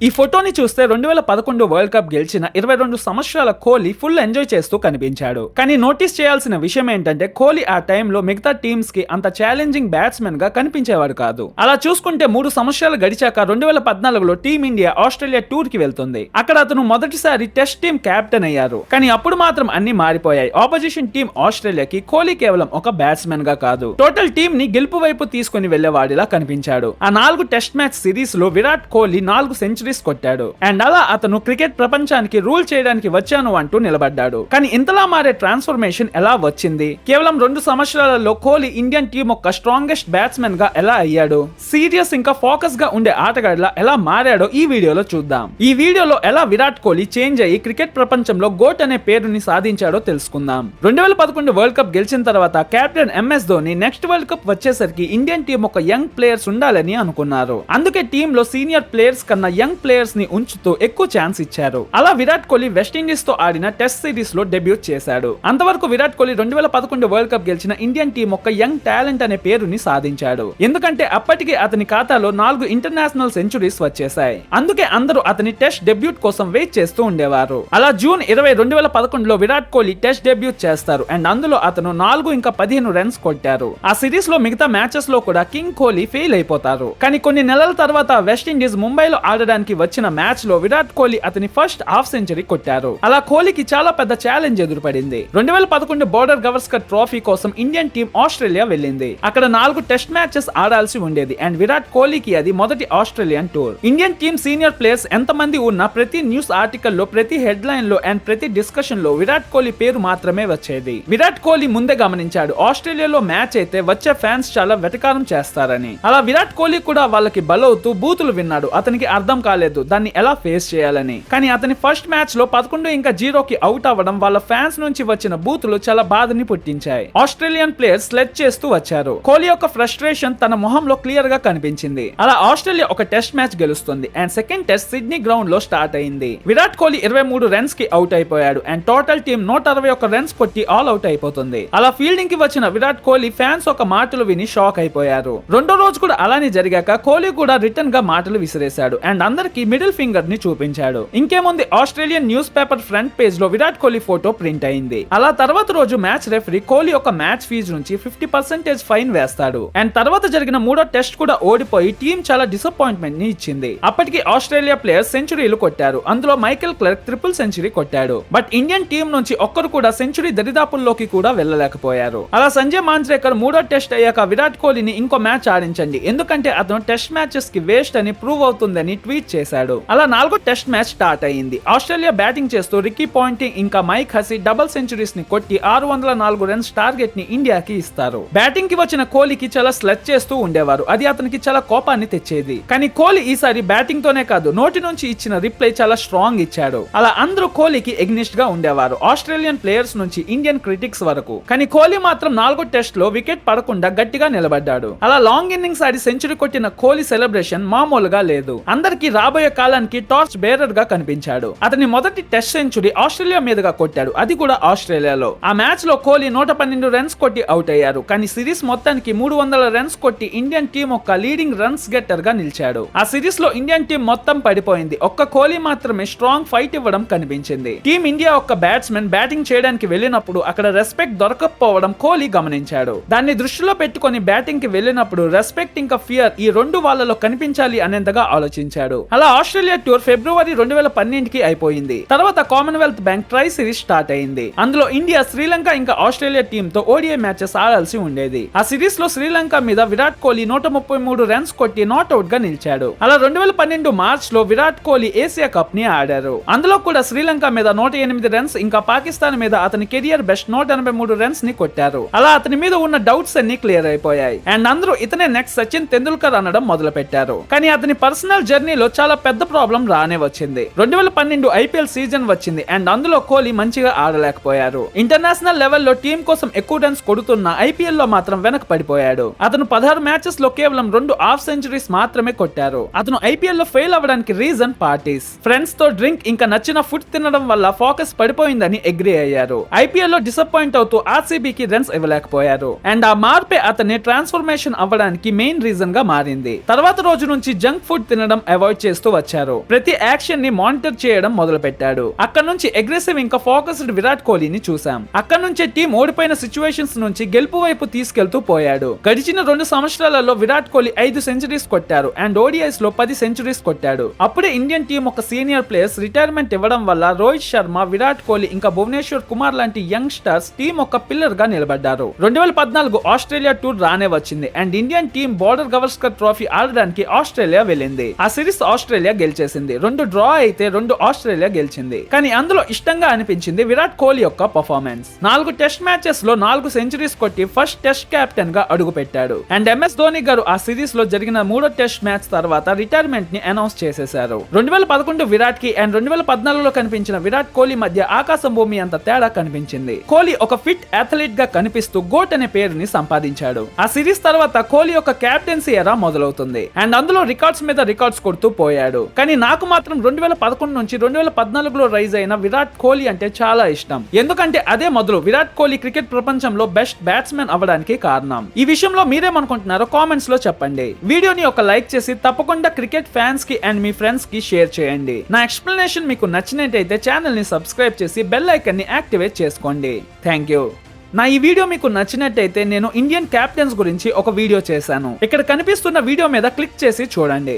ఈ ఫోటోని చూస్తే 2011 వరల్డ్ కప్ గెలిచిన 22 సంవత్సరాల కోహ్లీ ఫుల్ ఎంజాయ్ చేస్తూ కనిపించాడు. కానీ నోటీస్ చేయాల్సిన విషయం ఏంటంటే కోహ్లీ ఆ టైంలో మిగతా టీమ్స్ కి అంత ఛాలెంజింగ్ బ్యాట్స్మెన్ గా కనిపించేవాడు కాదు. అలా చూసుకుంటే 3 సంవత్సరాలు గడిచాక 2014లో టీమిండియా ఆస్ట్రేలియా టూర్ కి వెళ్తుంది. అక్కడ అతను మొదటిసారి టెస్ట్ టీం కెప్టెన్ అయ్యారు. కానీ అప్పుడు మాత్రం అన్ని మారిపోయాయి. ఆపోజిషన్ టీం ఆస్ట్రేలియాకి కోహ్లీ కేవలం ఒక బ్యాట్స్మెన్ గా కాదు, టోటల్ టీం ని గెలుపు వైపు తీసుకుని వెళ్లేవాడిలా కనిపించాడు. ఆ 4 టెస్ట్ మ్యాచ్ సిరీస్ లో విరాట్ కోహ్లీ 4 సెంచరీస్ కొట్టాడు. అండ్ అలా అతను క్రికెట్ ప్రపంచానికి రూల్ చేయడానికి వచ్చాను అంటూ నిలబడ్డాడు. కానీ ఇంతలా మారే ట్రాన్స్ఫర్మేషన్ ఎలా వచ్చింది? కేవలం 2 సంవత్సరాలలో కోహ్లీ ఇండియన్ టీం యొక్క స్ట్రాంగెస్ట్ బ్యాట్స్మెన్ గా ఎలా అయ్యాడు? సీరియస్ ఇంకా ఫోకస్ గా ఉండే ఆటగాడిలా ఎలా మారాడో ఈ వీడియోలో చూద్దాం. ఈ వీడియోలో ఎలా విరాట్ కోహ్లీ చేంజ్ అయ్యి క్రికెట్ ప్రపంచంలో గోట్ అనే పేరుని సాధించాడో తెలుసుకుందాం. 2011 వరల్డ్ కప్ గెలిచిన తర్వాత captain MS Dhoni next world cup వచ్చేసరికి ఇండియన్ టీం ఒక యంగ్ ప్లేయర్స్ ఉండాలని అనుకున్నారు. అందుకే టీమ్ లో సీనియర్ ప్లేయర్స్ కన్నా యంగ్ ప్లేయర్స్ ని ఉంచుతూ ఎక్కువ ఛాన్స్ ఇచ్చారు. అలా విరాట్ కోహ్లీ వెస్టిండీస్ తో ఆడిన టెస్ట్ సిరీస్ లో డెబ్యూట్ చేశాడు. అంతవరకు విరాట్ కోహ్లీ 2011 వరల్డ్ కప్ గెలిచిన ఇండియన్ టీం ఒక యంగ్ టాలెంట్ అనే పేరుని సాధించాడు. ఎందుకంటే అప్పటికి అతని ఖాతాలో 4 ఇంటర్నేషనల్ సెంచురీస్ వచ్చేసాయి. అందుకే అందరూ అతని టెస్ట్ డెబ్యూట్ కోసం వెయిట్ చేస్తూ ఉండేవారు. అలా జూన్ 20, 2011లో విరాట్ కోహ్లీ టెస్ట్ డెబ్యూట్ చేస్తారు. అండ్ అందులో అతను 4 ఇంకా 15 రన్స్ కొట్టారు. ఆ సిరీస్ లో మిగతా మ్యాచెస్ లో కూడా కింగ్ కోహ్లీ ఫెయిల్ అయిపోతారు. కానీ కొన్ని నెలల తర్వాత వెస్టిండీస్ ముంబైలో ఆడడానికి వచ్చిన మ్యాచ్ లో విరాట్ కోహ్లీ అతని ఫస్ట్ హాఫ్ సెంచరీ కొట్టారు. అలా కోహ్లీకి చాలా పెద్ద ఛాలెంజ్ ఎదురుపడింది. 2011 బోర్డర్ గవస్కర్ ట్రోఫీ కోసం ఇండియన్ టీం ఆస్ట్రేలియా వెళ్ళింది. అక్కడ 4 టెస్ట్ మ్యాచెస్ ఆడాల్సి ఉండేది. అండ్ విరాట్ కోహ్లీకి అది మొదటి Australian tour. Indian team senior players ఎంతమంది ఉన్నా ప్రతి న్యూస్ ఆర్టికల్ లో, ప్రతి హెడ్ లైన్ లో అండ్ ప్రతి డిస్కషన్ లో విరాట్ కోహ్లీ పేరు మాత్రమే వచ్చేది. విరాట్ కోహ్లీ ముందే గమనించాడు ఆస్ట్రేలియాలో మ్యాచ్ అయితే వచ్చే ఫ్యాన్స్ చాలా వెటకారం చేస్తారని. అలా విరాట్ కోహ్లీ కూడా వాళ్ళకి బలవుతూ బూతులు విన్నాడు. అతనికి అర్థం కాలేదు దాన్ని ఎలా ఫేస్ చేయాలని. కానీ అతని ఫస్ట్ మ్యాచ్ లో 11 ఇంకా 0కి అవుట్ అవ్వడం వాళ్ళ ఫ్యాన్స్ నుంచి వచ్చిన బూతులు చాలా బాధని పుట్టించాయి. ఆస్ట్రేలియన్ ప్లేయర్స్ స్లెడ్ చేస్తూ వచ్చారు. కోహ్లీ యొక్క ఫ్రస్ట్రేషన్ తన మొహంలో క్లియర్ గా కనిపించింది. అలా ఆస్ట్రేలియా ఒక టెస్ట్ మ్యాచ్ గెలుస్తుంది. And second test Sydney ground లో స్టార్ట్ అయింది. విరాట్ కోహ్లీ 23 రన్స్ కి అవుట్ అయిపోయాడు. అండ్ టోటల్ టీం 161 రన్స్ కొట్టి ఆల్ అవుట్ అయిపోతుంది. అలా ఫీల్డింగ్ కి వచ్చిన విరాట్ కోహ్లీ ఫ్యాన్స్ ఒక మాటలు విని షాక్ అయిపోయారు. రెండో రోజు కూడా అలానే జరిగాక కోహ్లీ కూడా రిటర్న్ గా మాటలు విసిరేశాడు. అండ్ అందరికి మిడిల్ ఫింగర్ ని చూపించాడు. ఇంకేముంది, Australian news paper front page లో విరాట్ కోహ్లీ ఫోటో ప్రింట్ అయింది. అలా తర్వాత రోజు మ్యాచ్ రెఫరీ కోహ్లీ ఒక మ్యాచ్ ఫీజు నుంచి 50% ఫైన్ వేస్తాడు. అండ్ తర్వాత జరిగిన 3వ టెస్ట్ కూడా ఓడిపోయి టీం చాలా డిసప్పాయింట్మెంట్ ని ఇచ్చింది. అప్పటికి ఆస్ట్రేలియా ప్లేయర్స్ సెంచరీలు కొట్టారు. అందులో మైకేల్ క్లర్క్ ట్రిపుల్ సెంచరీ కొట్టాడు. బట్ ఇండియన్ టీం నుంచి ఒక్కరు కూడా సెంచరీ దరిదాపుల్లోకి కూడా వెళ్ళలేకపోయారు. అలా సంజయ్ మాంజ్రేకర్ 3వ టెస్ట్ అయ్యాక విరాట్ కోహ్లీని ఇంకో మ్యాచ్ ఆడించండి, ఎందుకంటే అతను టెస్ట్ మ్యాచెస్ కి వేస్ట్ అని ప్రూవ్ అవుతుందని ట్వీట్ చేశాడు. అలా 4వ టెస్ట్ మ్యాచ్ స్టార్ట్ అయింది. ఆస్ట్రేలియా బ్యాటింగ్ చేస్తూ రికీ పాయింటింగ్ ఇంకా మైక్ హసీ డబుల్ సెంచరీస్ ని కొట్టి 604 రన్స్ టార్గెట్ ని ఇండియాకి ఇస్తారు. బ్యాటింగ్ కి వచ్చిన కోహ్లీకి చాలా స్లెచ్ చేస్తూ ఉండేవారు. అది అతనికి చాలా కోపాన్ని తెచ్చేది. కానీ కోహ్లీ ఈసారి బ్యాటింగ్ తోనే కాదు, నోటి నుంచి ఇచ్చిన రిప్లై చాలా స్ట్రాంగ్ ఇచ్చాడు. అలా అందరూ కోహ్లీకి ఎగ్నిస్ట్ గా ఉండేవారు, ఆస్ట్రేలియన్ ప్లేయర్స్ నుంచి ఇండియన్ క్రిటిక్స్ వరకు. కానీ కోహ్లీ మాత్రం 4వ టెస్ట్ లో వికెట్ పడకుండా గట్టిగా నిలబడ్డాడు. అలా లాంగ్ ఇన్నింగ్స్ ఆడి సెంచరీ కొట్టిన కోహ్లీ సెలబ్రేషన్ మామూలుగా లేదు. అందరికీ రాబోయే కాలానికి టార్చ్ బేరర్ గా కనిపించాడు. అతని మొదటి టెస్ట్ సెంచరీ ఆస్ట్రేలియా మీదుగా కొట్టాడు, అది కూడా ఆస్ట్రేలియాలో. ఆ మ్యాచ్ లో కోహ్లీ 112 రన్స్ కొట్టి అవుట్ అయ్యారు. కానీ సిరీస్ మొత్తానికి 300 రన్స్ కొట్టి ఇండియన్ టీం ఒక లీడింగ్ రన్స్ గెట్టర్ గా నిలిచాడు. ఆ సిరీస్ లో ఇండియన్ టీం మొత్తం పడిపోయింది. ఒక్క కోహ్లీ మాత్రమే స్ట్రాంగ్ ఫైట్ ఇవ్వడం కనిపించింది. టీం ఇండియా ఒక్క బ్యాట్స్మెన్ బ్యాటింగ్ చేయడానికి వెళ్ళినప్పుడు అక్కడ రెస్పెక్ట్ దొరకకపోవడం కోహ్లీ గమనించాడు. దాన్ని దృష్టిలో పెట్టుకొని బ్యాటింగ్ కి వెళ్ళినప్పుడు రెస్పెక్ట్ ఇంకా ఫియర్ ఈ రెండు వాళ్ళలో కనిపించాలి అనేంతగా ఆలోచించాడు. అలా ఆస్ట్రేలియా టూర్ ఫిబ్రవరి 2012కి అయిపోయింది. తర్వాత Commonwealth bank try series start అయింది. అందులో ఇండియా శ్రీలంక ఇంకా ఆస్ట్రేలియా టీమ్ తో ఓడిఐ మ్యాచెస్ ఆడాల్సి ఉండేది. ఆ సిరీస్ లో శ్రీలంక మీద విరాట్ కోహ్లీ 133 రన్స్ కొట్టి నాట్ అవుట్ గా నిలిచాడు. అలా 2012 మార్చ్ లో విరాట్ కోహ్లీ ఏసియా కప్ ని ఆడారు. అందులో కూడా శ్రీలంక మీద 108 రన్స్ ఇంకా పాకిస్తాన్ మీద అతని కెరియర్ బెస్ట్ 183 రన్స్ ని కొట్టారు. అలా అతని మీద ఉన్న డౌట్స్ అన్ని క్లియర్ అయిపోయాయి. అండ్ అందరూ ఇతనే నెక్స్ట్ సచిన్ తెందుల్కర్ అనడం మొదలు పెట్టారు. కానీ అతని పర్సనల్ జర్నీలో చాలా పెద్ద ప్రాబ్లం రానే వచ్చింది. 2012 ఐపీఎల్ సీజన్ వచ్చింది. అండ్ అందులో కోహ్లీ మంచిగా ఆడలేకపోయారు. ఇంటర్నేషనల్ లెవెల్లో టీం కోసం ఎక్కువ రన్స్ కొడుతున్న ఐపీఎల్ లో మాత్రం వెనక పడిపోయాడు. అతను 16 మ్యాచెస్ లో కేవలం 2 హాఫ్ సెంచరీస్ మాత్రమే కొట్టారు. అతను ఐపీఎల్ లో ఫెయిల్ అవ్వడానికి రీజన్ పార్టీస్, ఫ్రెండ్స్ తో డ్రింక్ ఇంకా నచ్చిన ఫుడ్ తినడం వల్ల ఫోకస్ పడిపోయిందని అగ్రీ అయ్యారు. ఐపీఎల్ లో డిసప్పాయింట్ అవుతూ ఆర్సీబీకి రన్స్ ఇవ్వలేకపోయారు. అండ్ ఆ మార్పే అతన్ని ట్రాన్స్ఫర్మేషన్ అవ్వడానికి మెయిన్ రీజన్ గా మారింది. తర్వాత రోజు నుంచి జంక్ ఫుడ్ తినడం అవాయిడ్ చేస్తూ వచ్చారు. ప్రతి యాక్షన్ ని మానిటర్ చేయడం మొదలు పెట్టాడు. అక్కడ నుంచి అగ్రెసివ్ ఇంకా ఫోకస్డ్ విరాట్ కోహ్లీని చూసాం. అక్కడ నుంచే టీం ఓడిపోయిన సిచ్యువేషన్స్ నుంచి గెలుపు వైపు తీసుకెళ్తూ పోయాడు. గడిచిన 2 సంవత్సరాలలో విరాట్ కోహ్లీ 5 సెంచరీస్ కొట్టారు అండ్ ఓడిఐస్ లో 10 సెంచరీస్ కొట్టాడు. అప్పుడే ఇండియన్ టీం ఒక సీనియర్ ప్లేయర్స్ రిటైర్మెంట్ ఇవ్వడం వల్ల రోహిత్ శర్మ, విరాట్ కోహ్లీ ఇంకా భువనేశ్వర్ కుమార్ లాంటి యంగ్ స్టార్స్ టీం ఒక పిల్లర్ గా నిలబడ్డారు. 2014 ఆస్ట్రేలియా టూర్ రానే వచ్చింది and Indian team border Gavaskar trophy ఆడడానికి ఆస్ట్రేలియా వెళ్ళింది. ఆ సిరీస్ ఆస్ట్రేలియా గెలిచేసింది. 2 డ్రా అయితే 2 ఆస్ట్రేలియా గెలిచింది. కానీ అందులో ఇష్టంగా అనిపించింది విరాట్ కోహ్లీ యొక్క పర్ఫార్మెన్స్. 4 టెస్ట్ మ్యాచెస్ లో 4 సెంచరీస్ కొట్టి ఫస్ట్ టెస్ట్ కెప్టెన్ గా అడుగు పెట్టాడు. అండ్ ఎంఎస్ ధోని గారు ఆ సిరీస్ లో జరిగిన 3వ టెస్ట్ మ్యాచ్ తర్వాత రిటైర్మెంట్ ని అనౌన్స్ చేసేశారు. 2011 విరాట్ కి అండ్ 2014లో కనిపించిన విరాట్ కోహ్లీ మధ్య ఆకాశం భూమి అంత తేడా కనిపించింది. కోహ్లీ ఒక ఫిట్ అథ్లీట్ గా కనిపిస్తూ గోట్ అనే పేరుని సంపాదించాడు. ఆ సిరీస్ తర్వాత కోహ్లీ యొక్క కెప్టెన్సీ ఎరా మొదలవుతుంది అండ్ అందులో రికార్డ్స్ మీద రికార్డ్స్ కొడుతూ పోయాడు. కానీ నాకు మాత్రం 2011 నుంచి 2014లో రైజ్ అయిన విరాట్ కోహ్లీ అంటే చాలా ఇష్టం. ఎందుకంటే అదే మొదలు విరాట్ కోహ్లీ క్రికెట్ ప్రపంచంలో బెస్ట్ బ్యాట్స్మెన్ అవ్వడానికి కారణం. ఈ విషయంలో మీరేమనుకుంటున్నారో కామెంట్స్ లో చెప్పండి. వీడియోని ఒక లైక్ చేసి తప్పకుండా క్రికెట్ ఫ్యాన్స్ కి అండ్ మీ ఫ్రెండ్స్ కి షేర్ చేయండి. నా ఎక్స్ప్లెనేషన్ మీకు నచ్చినట్టయితే ఛానల్ ని సబ్స్క్రైబ్ చేసి బెల్ ఐకాన్ ని యాక్టివేట్ చేసుకోండి. Thank you. నా ఈ వీడియో మీకు నచ్చినట్టయితే నేను ఇండియన్ క్యాప్టెన్స్ గురించి ఒక వీడియో చేశాను. ఇక్కడ కనిపిస్తున్న వీడియో మీద క్లిక్ చేసి చూడండి.